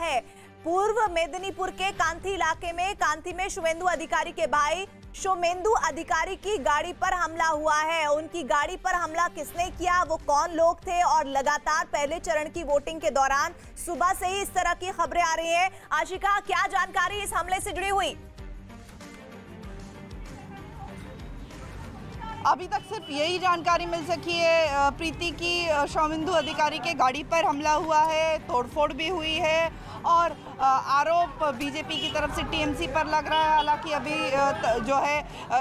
है। पूर्व मेदिनीपुर के कांथी इलाके में कांथी में शुवेंदु अधिकारी के भाई शोमेंदु अधिकारी की गाड़ी पर हमला हुआ है। उनकी गाड़ी पर हमला किसने किया, वो कौन लोग थे, और लगातार पहले चरण की वोटिंग के दौरान सुबह से ही इस तरह की खबरें आ रही हैं। आशिका, क्या जानकारी इस हमले से जुड़ी हुई? अभी तक सिर्फ यही जानकारी मिल सकी है प्रीति की शोमेंदु अधिकारी के गाड़ी पर हमला हुआ है, तोड़फोड़ भी हुई है और आरोप बीजेपी की तरफ से टीएमसी पर लग रहा है। हालांकि अभी जो है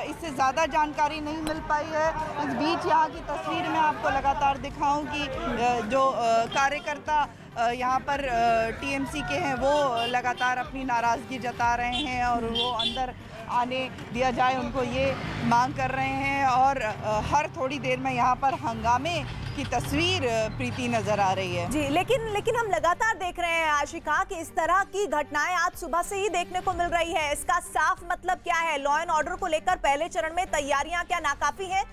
इससे ज़्यादा जानकारी नहीं मिल पाई है। इस बीच यहाँ की तस्वीर मैं आपको लगातार दिखाऊं कि जो कार्यकर्ता यहाँ पर टीएमसी के हैं वो लगातार अपनी नाराज़गी जता रहे हैं और वो अंदर आने दिया जाए उनको ये मांग कर रहे हैं और हर थोड़ी देर में यहाँ पर हंगामे की तस्वीर प्रीति नजर आ रही है। जी, लेकिन हम लगातार देख रहे हैं आशिका कि इस तरह की घटनाएं आज सुबह से ही देखने को मिल रही है। इसका साफ मतलब क्या है? लॉ एंड ऑर्डर को लेकर पहले चरण में तैयारियां क्या नाकाफी है?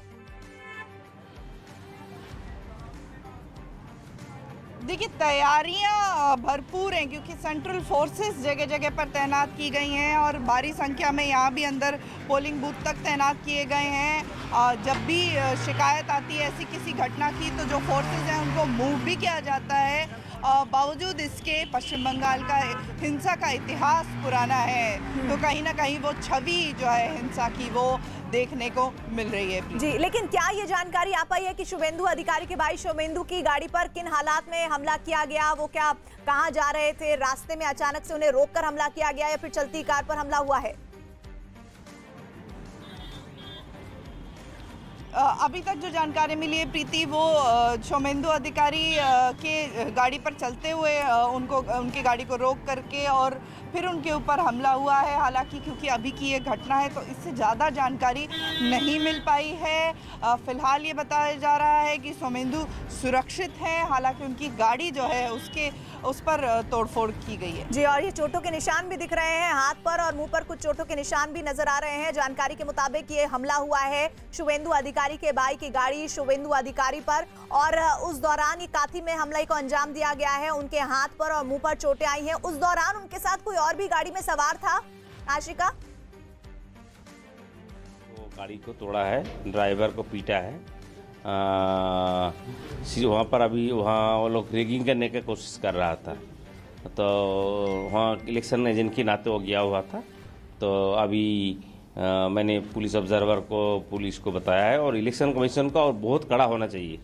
देखिए, तैयारियां भरपूर हैं क्योंकि सेंट्रल फोर्सेस जगह जगह पर तैनात की गई हैं और भारी संख्या में यहाँ भी अंदर पोलिंग बूथ तक तैनात किए गए हैं। जब भी शिकायत आती है ऐसी किसी घटना की तो जो फोर्सेस हैं उनको मूव भी किया जाता है। बावजूद इसके पश्चिम बंगाल का हिंसा का इतिहास पुराना है तो कहीं ना कहीं वो छवि जो है हिंसा की वो देखने को मिल रही है। जी, लेकिन क्या ये जानकारी आ पाई है कि शुवेंदु अधिकारी के भाई शोमेंदु की गाड़ी पर किन हालात में हमला किया गया? वो क्या कहाँ जा रहे थे, रास्ते में अचानक से उन्हें रोककर हमला किया गया या फिर चलती कार पर हमला हुआ है? अभी तक जो जानकारी मिली है प्रीति वो शोमेंदु अधिकारी के गाड़ी पर चलते हुए उनकी गाड़ी को रोक करके और फिर उनके ऊपर हमला हुआ है। हालांकि क्योंकि अभी की ये घटना है तो इससे ज़्यादा जानकारी नहीं मिल पाई है। फिलहाल ये बताया जा रहा है कि शोमेंदु सुरक्षित है, हालांकि उनकी गाड़ी जो है उस पर तोड़फोड़ की गई है। जी, और ये चोटों के निशान भी दिख रहे हैं, हाथ पर और मुंह पर कुछ चोटों के निशान भी नजर आ रहे हैं। जानकारी के मुताबिक ये हमला हुआ है शुवेंदु अधिकारी के भाई की गाड़ी शुवेंदु अधिकारी पर और उस दौरान ये काथी में हमले को अंजाम दिया गया है। उनके हाथ पर और मुंह पर चोटें आई हैं। उस दौरान उनके साथ कोई और भी गाड़ी में सवार था आशिका? वो गाड़ी को तोड़ा है, ड्राइवर को पीटा है। वहाँ पर अभी वो लोग रैगिंग करने की कोशिश कर रहा था तो वहाँ इलेक्शन एजेंट के नाते वो गया हुआ था। तो अभी मैंने पुलिस ऑब्जर्वर को पुलिस को बताया है और इलेक्शन कमीशन का और बहुत कड़ा होना चाहिए।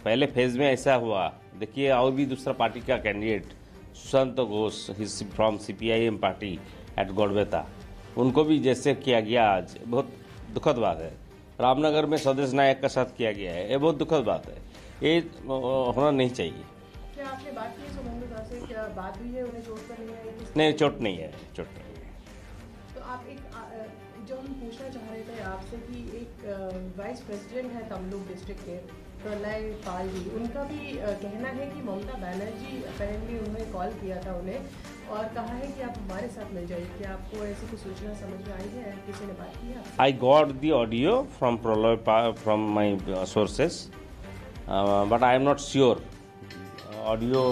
पहले फेज में ऐसा हुआ, देखिए और भी दूसरा पार्टी का candidate Sushant Ghosh from CPIM party at Garbeta, उनको भी जैसे किया गया आज, बहुत दुखद बात है। रामनगर में स्वदेश नायक का साथ किया गया है, ये बहुत दुखद बात है, ये होना नहीं चाहिए। क्या आपने बात की शोमेंदु से, क्या बात हुई है, उन्हें चोट तो नहीं है? नहीं, चोट नहीं है, चोट नहीं है। तो आप जो हम पूछना चाह रहे थे आपसे कि एक वाइस प्रेसिडेंट है तमलुक डिस्ट्रिक्ट के प्रलय पाल जी, उनका भी कहना है कि ममता बनर्जी अपेरेंटली उन्होंने कॉल किया था उन्हें और कहा है कि आप हमारे साथ मिल जाइए। क्या आपको ऐसी कुछ सूचना समझ में आई है, किसी ने बात की है? I got the audio from from my sources, but I am not sure audio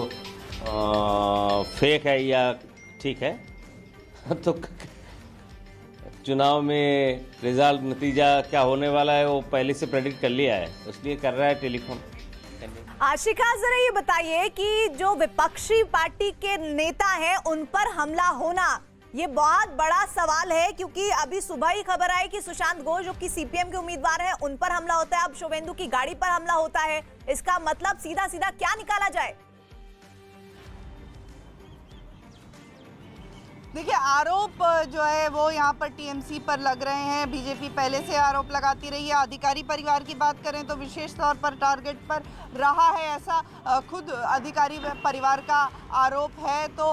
fake है या ठीक है। तो चुनाव में रिजल्ट नतीजा क्या होने वाला है वो पहले से प्रेडिक्ट कर लिया है, इसलिए कर रहा है टेलीफोन। आशिका, जरा ये बताइए कि जो विपक्षी पार्टी के नेता हैं उन पर हमला होना ये बहुत बड़ा सवाल है क्योंकि अभी सुबह ही खबर आई कि सुशांत घोष जो कि CPM के उम्मीदवार हैं उन पर हमला होता है, अब शुवेंदु की गाड़ी पर हमला होता है। इसका मतलब सीधा सीधा क्या निकाला जाए? देखिए, आरोप जो है वो यहाँ पर टीएमसी पर लग रहे हैं। बीजेपी पहले से आरोप लगाती रही है। अधिकारी परिवार की बात करें तो विशेष तौर पर टारगेट पर रहा है, ऐसा खुद अधिकारी परिवार का आरोप है। तो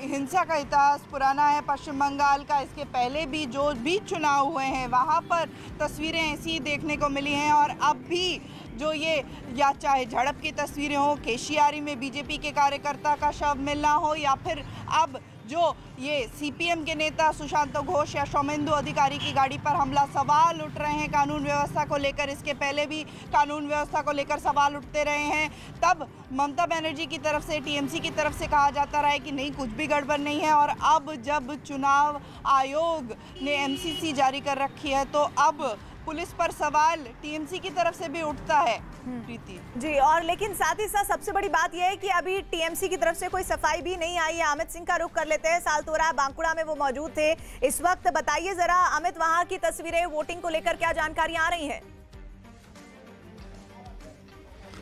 हिंसा का इतिहास पुराना है पश्चिम बंगाल का। इसके पहले भी जो भी चुनाव हुए हैं वहाँ पर तस्वीरें ऐसी देखने को मिली हैं और अब भी जो ये या चाहे झड़प की तस्वीरें हो, केशियारी में बीजेपी के कार्यकर्ता का शव मिलना हो या फिर अब जो ये सीपीएम के नेता सुशांत घोष या शुवेंदु अधिकारी की गाड़ी पर हमला, सवाल उठ रहे हैं कानून व्यवस्था को लेकर। इसके पहले भी कानून व्यवस्था को लेकर सवाल उठते रहे हैं। तब ममता बनर्जी की तरफ से, टीएमसी की तरफ से कहा जाता रहा है कि नहीं, कुछ भी गड़बड़ नहीं है। और अब जब चुनाव आयोग ने एमसीसी जारी कर रखी है तो अब पुलिस पर सवाल टीएमसी की तरफ से भी उठता है प्रीति जी। और लेकिन साथ ही साथ सबसे बड़ी बात यह है कि अभी टीएमसी की तरफ से कोई सफाई भी नहीं आई है। अमित सिंह का रुख कर लेते हैं। सालतोरा बांकुड़ा में वो मौजूद थे इस वक्त। बताइए जरा अमित, वहां की तस्वीरें, वोटिंग को लेकर क्या जानकारी आ रही है?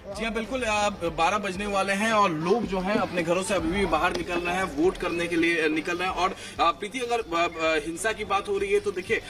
जी हाँ, बिल्कुल 12 बजने वाले हैं और लोग जो हैं अपने घरों से अभी भी बाहर निकल रहे हैं, वोट करने के लिए निकल रहे हैं। और प्रीति, अगर हिंसा की बात हो रही है तो देखिए,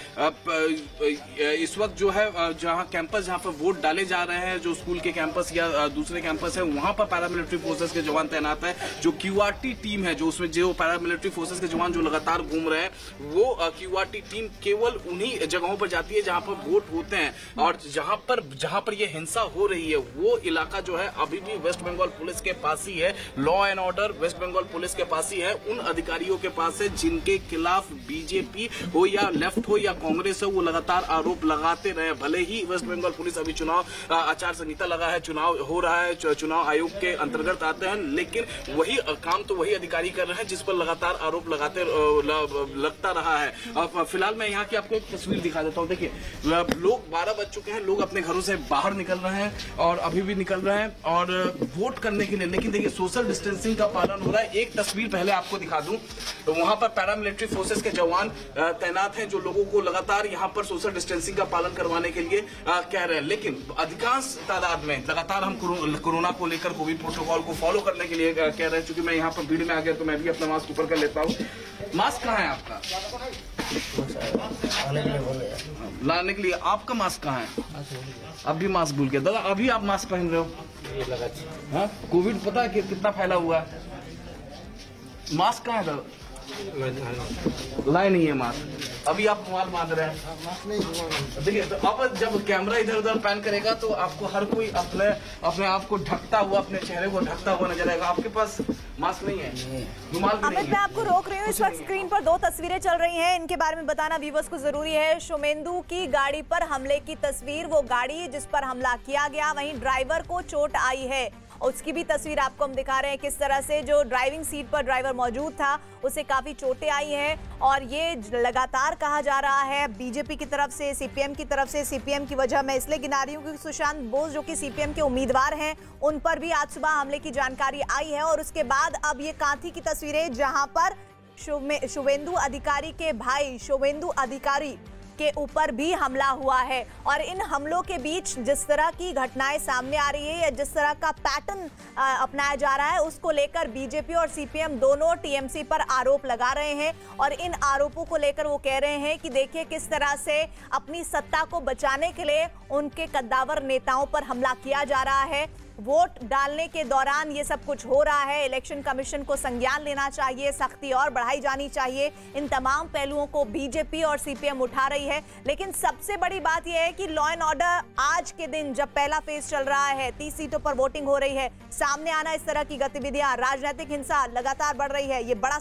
इस वक्त जो है जहाँ कैंपस, जहाँ पर वोट डाले जा रहे हैं, जो स्कूल के कैंपस या दूसरे कैंपस है, वहां पर पैरामिलिट्री फोर्सेस के जवान तैनात है। जो क्यूआरटी टीम है, जो उसमें जो पैरामिलिट्री फोर्सेस के जवान जो लगातार घूम रहे हैं, वो क्यूआरटी टीम केवल उन्हीं जगहों पर जाती है जहां पर वोट होते हैं। और जहां पर ये हिंसा हो रही है वो इलाका जो है अभी भी वेस्ट बंगाल पुलिस के पास ही है। Law and order West Bengal police के पास ही है, उन अधिकारियों के पास है जिनके खिलाफ बीजेपी हो या लेफ्ट हो या कांग्रेस हो, वो लगातार आरोप लगाते रहे। भले ही वेस्ट बंगाल पुलिस अभी चुनाव आचार संहिता लगा है, चुनाव हो रहा है, चुनाव आयोग के अंतर्गत आते हैं, लेकिन वही काम तो वही अधिकारी कर रहे हैं जिस पर लगातार आरोप लगता रहा है। फिलहाल मैं यहाँ की आपको एक तस्वीर दिखा देता हूँ। देखिए, लोग 12 बज चुके हैं, लोग अपने घरों से बाहर निकल रहे हैं और अभी भी निकल रहे हैं और वोट करने के लिए। लेकिन देखिए, सोशल डिस्टेंसिंग का पालन हो रहा है। एक तस्वीर पहले आपको दिखा दूं तो वहां पर पैरामिलिट्री फोर्सेस के जवान तैनात हैं जो लोगों को लगातार यहां पर सोशल डिस्टेंसिंग का पालन करवाने के लिए कह रहे हैं। लेकिन अधिकांश तादाद में लगातार हम कोरोना को लेकर, कोविड प्रोटोकॉल को फॉलो करने के लिए कह रहे हैं। चूंकि मैं यहाँ पर भीड़ में आ गया तो मैं भी अपना मास्क ऊपर कर लेता हूँ। मास्क कहाँ है आपका? लाने के लिए आपका मास्क कहाँ है? अब भी मास्क भूल गया दादा, अभी आप मास्क पहन रहे हो? हाँ, कोविड पता है कि कितना फैला हुआ है? मास्क कहाँ है दादा? लाए नहीं है मास्क, अभी आप मोबाइल बांध रहे हैं। देखिए, तो अब जब कैमरा इधर उधर पैन करेगा तो आपको हर कोई अपने आप को ढकता हुआ, अपने चेहरे को ढकता हुआ नजर आएगा। आपके पास मास्क नहीं है, रुमाल भी नहीं है। अमित, मैं आपको रोक रही हूँ। इस वक्त स्क्रीन पर 2 तस्वीरें चल रही हैं, इनके बारे में बताना व्यूअर्स को जरूरी है। शुवेंदु की गाड़ी पर हमले की तस्वीर, वो गाड़ी जिस पर हमला किया गया, वहीं ड्राइवर को चोट आई है, उसकी भी तस्वीर आपको हम दिखा रहे हैं। किस तरह से जो ड्राइविंग सीट पर ड्राइवर मौजूद था उसे काफी चोटें आई हैं। और ये लगातार कहा जा रहा है बीजेपी की तरफ से, सीपीएम की तरफ से। सीपीएम की वजह मैं इसलिए गिना रही हूँ क्योंकि सुशांत बोस जो कि सीपीएम के उम्मीदवार हैं, उन पर भी आज सुबह हमले की जानकारी आई है। और उसके बाद अब ये कांथी की तस्वीरें जहां पर शुवेंदु अधिकारी के भाई शुवेंदु अधिकारी के ऊपर भी हमला हुआ है। और इन हमलों के बीच जिस तरह की घटनाएं सामने आ रही है या जिस तरह का पैटर्न अपनाया जा रहा है, उसको लेकर बीजेपी और सीपीएम दोनों टीएमसी पर आरोप लगा रहे हैं। और इन आरोपों को लेकर वो कह रहे हैं कि देखिए किस तरह से अपनी सत्ता को बचाने के लिए उनके कद्दावर नेताओं पर हमला किया जा रहा है। वोट डालने के दौरान ये सब कुछ हो रहा है। इलेक्शन कमीशन को संज्ञान लेना चाहिए, सख्ती और बढ़ाई जानी चाहिए। इन तमाम पहलुओं को बीजेपी और सीपीएम उठा रही है। लेकिन सबसे बड़ी बात यह है कि लॉ एंड ऑर्डर आज के दिन जब पहला फेज चल रहा है, 30 सीटों पर वोटिंग हो रही है, सामने आना इस तरह की गतिविधियां, राजनीतिक हिंसा लगातार बढ़ रही है, ये बड़ा